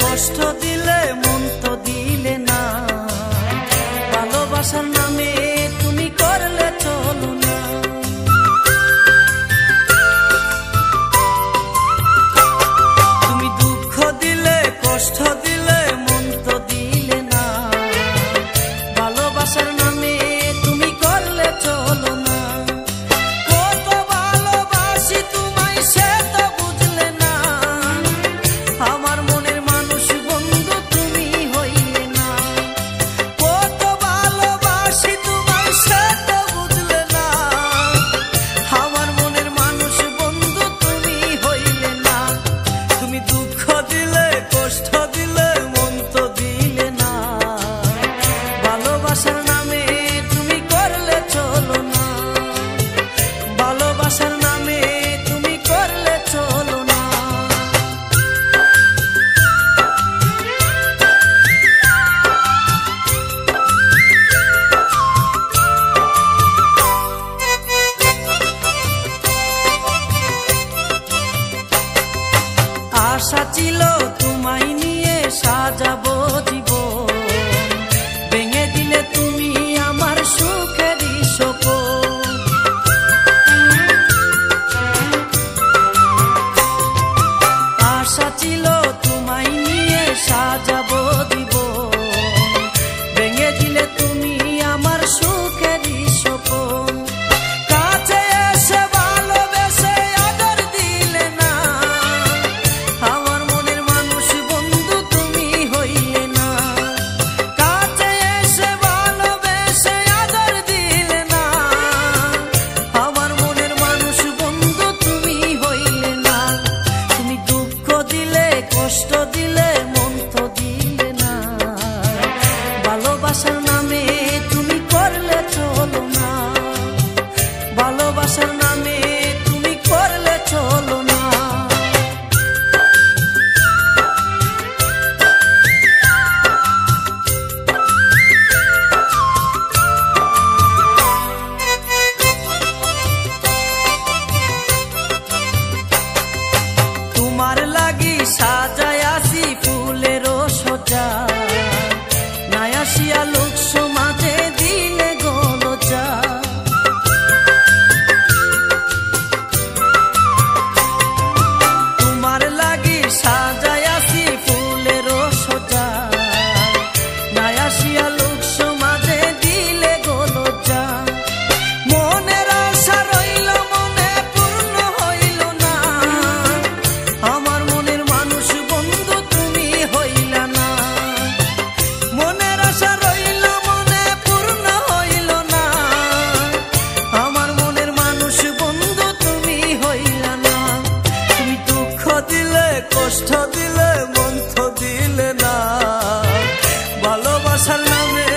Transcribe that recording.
কষ্ট দিলে মন তো দিলে না, ভালোবাসার নামে তুমি করলে চলো না। তুমি দুঃখ দিলে কষ্ট দিলে মন তো দিলে না, ভালোবাসার নামে তুমি করলে চলো না। কত ভালোবাসি তোমায় সে তো বুঝলে না, আমার মনের মানুষ বন্ধু তুমি হইলে না। কত ভালোবাসি তোমায় সে তো বুঝলে না, আমার মনের মানুষ বন্ধু তুমি হইলে না। তুমি দুঃখ দিলে কষ্ট দিলে মন তো দিলে না, ভালোবাসার নামে তুমি করলে চলো না, ভালোবাসার নামে তুমি করলে চলো না। আশা ছিল তোমায় নিয়ে সাজাবো জীবন, ভেঙে দিলে তুমি আমার সুখেরই সপন। আশা ছিল তোমায় নিয়ে সাজাবো জীবন, ভেঙে দিলে তুমি আমার সুখেরই সপন। কাছে এসে ভালোবেসে আদর দিলে না, আমার মনের মানুষ বন্ধু তুমি হইলে না। কাছে এসে ভালোবেসে আদর দিলে না, আমার মনের মানুষ বন্ধু তুমি হইলে না। তুমি দুঃখ দিলে কষ্ট দিলে মন তো দিলে না, ভালোবাসার নামে তুমি করলে চলো না, ভালোবাসার নামে তুমি করলে চলো না। তোমার লাগি সাজায় আসি ফুলেরও সজা, নাই আসিয়া লোক সমাজে দিলে গলজা। তোমার লাগি সাজায় আসি ফুলেরও সজা, নাই আসিয়া লোক সমাজে দিলে গলজা। মনের আশা রইল মনে পূর্ণ হইল না, আমার মনের মানুষ বন্ধু তুমি হইলা না। মনের আশা রইল মনে পূর্ণ হইল না, আমার মনের মানুষ বন্ধু তুমি হইলা না। তুমি দুঃখ দিলে কষ্ট দিলে মন তো দিলে না, ভালোবাসার নামে